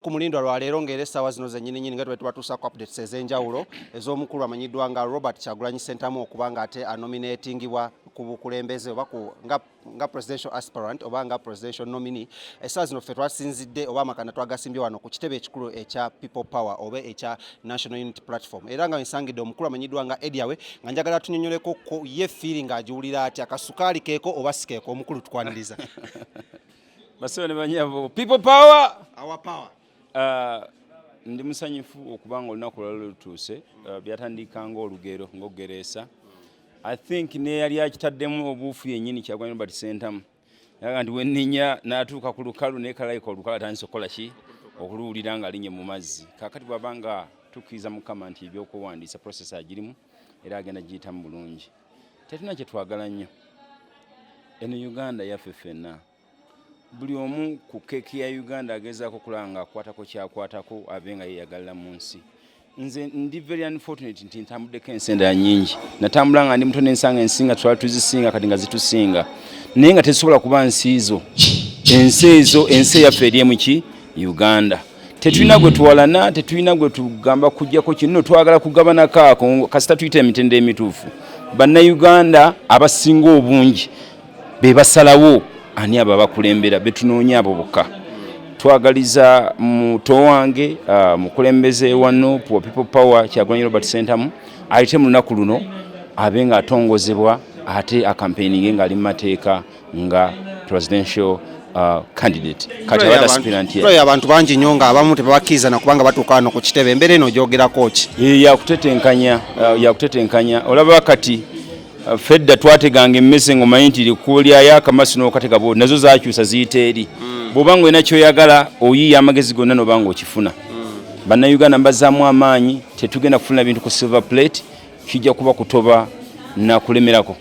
Ku mulindo lwa leero ng'era essaawa zino zennyini nnyini nga tuba tusaako updates ez'enjawulo ez'omukulu amanyiddwa nga Robert Kyagulanyi Ssentamu okuba ng'ate anominatingibwa ku bukulembeze oba nga presidential aspirant oba nga presidential nominee. Essaawa zino ffe twasinzidde oba amakanda twagasimbye wano ku kitebe ekikulu ekya People Power oba ekya National Unity Platform, era nga nsangidde omukulu amanyiddwa nga Eddy Yawe nga njagala tunyonyoleko ye feeling agiwulira atya, akasukaali keeko oba si keeko. Omukulu tukwaniriza. Basebe ne banyabo People Power, our power. Ndi musanyufu okubanga olunaku lwali lutuuse, byatandika ng'olugero ng'ogereesa. I think ne yali akitaddemu obuufu yennyini Kyagulanyi Robert Ssentamu yaga nti wenninya n'atuuka ku lukalu naye kalayika olukalu atandise okukola ki okuluwulira ng'alinnye mu mazzi. Kaakati bw'abanga tukkiriza Mukama nti ebyokuwandiisa process agirimu era agenda giyitamu bulungi. Tetulina kye twagala nnyo eno Uganda yaffe ffenna. Buli omu ku keeki ya Uganda agezaako okulanga akwatako kyakwatako abe nga yeeyagalira mu nsi. Nze ndi very unfortunate nti ntambuddeko ensenda nnyingi. Natambula nga ndi muto n'ensanga ensinga twali tuzisinga kati nga zitusinga. Naye nga tezisobola kuba nsiizo. Ensi eyaffe eri emu ki? Uganda. Tetulina gwe tuwalana, tetulina gwe tugamba kujjako kino, twagala kugabana kaako kasita tuyita emitendera emituufu. Bannayuganda abasinga obungi be basalawo ani abo abakulembera betunoonya abo bokka. Twagaliza muto wange mukulembeze wano wa People Power Kyagulanyi Robert Ssentamu ayite mu lunaku luno abe nga atongozebwa ate akampeininge ng'ali mu mateeka nga presidential candidate. Kati abadde aspirant ye. Tulabye abantu bangi nnyo nga abamu tebabakkiriza na kubanga batuuka wano ku kitebe. Embeera eno ogyogerako ki? Yakutetenkanya. Olaba kati Fedda twateganga emmese ng'omanyi nti likulyayo akamasi n'okateka bw'oti nazo zaakyusa ziyita eri. Bw'oba ng'olina ky'oyagala oyiiya amagezi gonna n'obanga okifuna. Bannayuganda mbazzaamu amaanyi, tetugenda kufuna bintu ku silver plate, kijja kuba kutoba na kulemerako.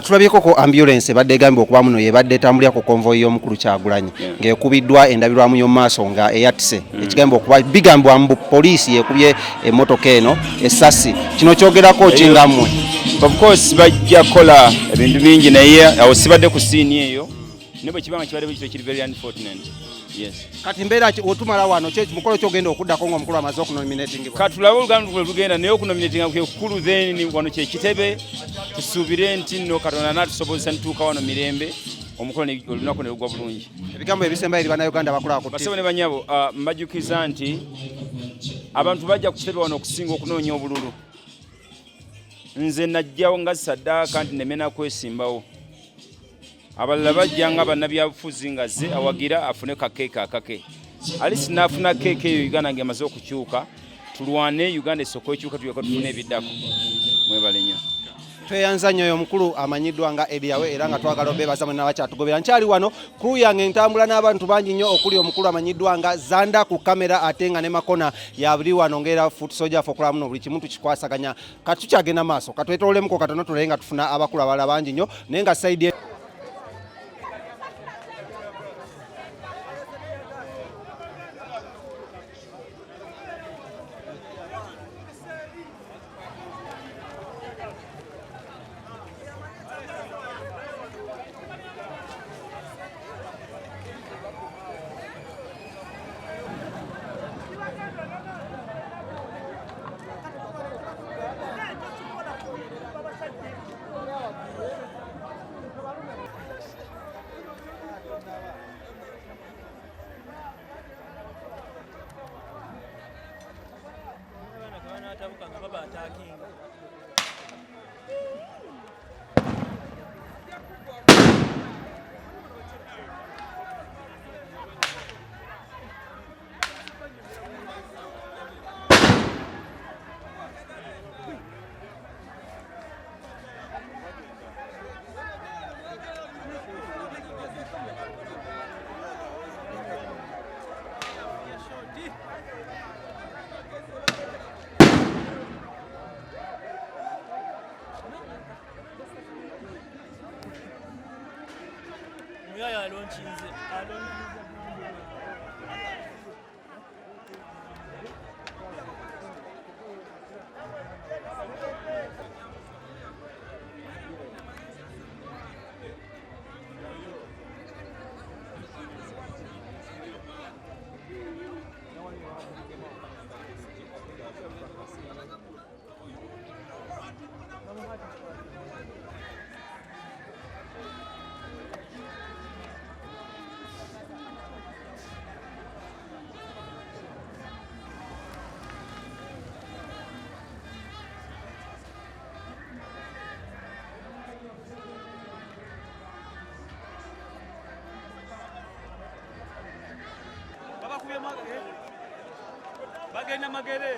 Tulabyeko ko ambulance ebadde egambye okuba muno yebadde etambulira ku konvoyi y'omukulu Kyagulanyi ng'ekubiddwa endabirwamu y'omu maaso nga eyatise. Ekigambye okuba bigambwa mbu poliisi yekubye emmotoka eno essasi. Kino kyogerako ki ngammwe? Of course bajja kola ebintu bingi naye awo sibadde ku siini eyo ne bwe kibanga kibadde bwe kiri very unfortunate. Yes. Kati mbeera otumala wano mukolo kyogenda okuddako ng'omukulu amaze okunominatingibwa. Katulabe oluganda lwe lugenda naye okunominatinga kwe kukulu then wano kye kitebe tusuubire nti nno Katonda n'atusobozesa nituuka wano mirembe omukolo olunaku ne lugwa bulungi. Ebigambo ebisemba eri bannayuganda bakola ku basebo ne banyabo mbajjukiza nti abantu bajja ku kitebe wano okusinga okunoonya obululu. Nze najjawo nga saddaaka nti nemena kwesimbawo. Abalala bajja nga bannabyabufuzi nga ze awagira afune kakeeka akake. Alisi n'afuna keeke eyo Uganda ng'emaze okukyuka. Tulwane Uganda esooka ekyuka tulyoka tufune ebiddako. Mwebale nnyo. Tweyanza nnyo omukulu amanyiddwa nga Eddy Yawe era nga twagala obeebaza mwenna bakyatugobera. Nkyali wano crew yange ntambula n'abantu bangi nnyo okuli omukulu amanyiddwa nga Zanda ku kamera ate nga ne Makona yabuli wano ng'era foot soldier fokola muno buli kimu tukikwasaganya. Kati tukyagenda maaso katwetololemuko katono tulaye nga tufuna abakulu abalala bangi nnyo naye nga side bagenda magere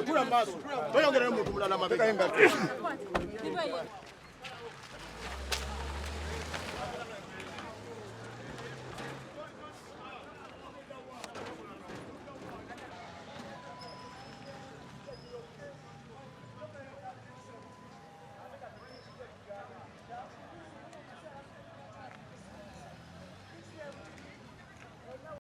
Tula maso. Toyongera mu tumula na mabega.